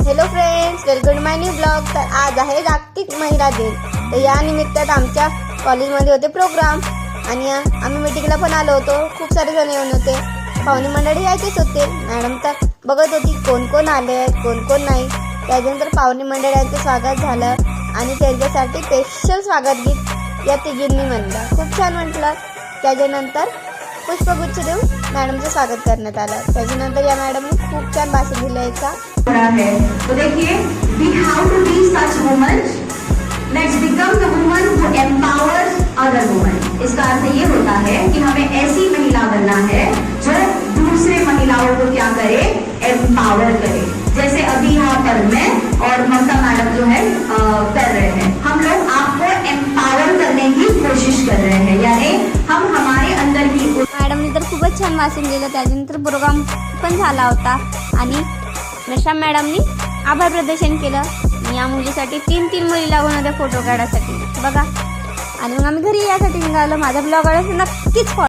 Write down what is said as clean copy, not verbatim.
Hello friends, welcome to my new blog. तर आज आहे जागतिक महिला दिन। तर या निमित्तानं आमच्या कॉलेजमध्ये होते प्रोग्राम आणि आम्ही मीटिंगला पण आलो होतो। खूप सारे जण येऊन होते, पाहुणे मंडळी यायचेच होते। मॅडम तर बघत होती कोण कोण आले कोण कोण नाही। त्याच्यानंतर पाहुणे मंडळींचं स्वागत झालं आणि त्यांच्यासाठी स्पेशल स्वागत गीत या तिघींनी म्हणलं। खूप छान म्हटलं। त्याच्यानंतर पुष्पगुच्छ देऊन मॅडमचं स्वागत करण्यात आलं। त्याच्यानंतर या मॅडमने खूप छान भाषण दिलं आहे। तो देखिए, we have to be such women. Let's become the woman who empowers other women. इसका अर्थ ये होता है कि हमें ऐसी महिला बनना है जो दूसरे महिलाओं को क्या करे, एम्पावर करे। जैसे अभी यहाँ पर मैं और ममता मैडम जो है कर रहे हैं। हम लोग आपको एम्पावर करने की कोशिश कर रहे हैं, यानी हम हमारे अंदर की मॅडमने तर खूपच छान भाषण दिलं। त्याच्यानंतर प्रोग्राम पण झाला होता आणि नशा मॅडमनी आभार प्रदर्शन केलं। या मुलीसाठी तीन मुली लागून होत्या फोटो काढायसाठी बघा। आणि मग आम्ही घरी यासाठी निघालो। माझा ब्लॉग नक्कीच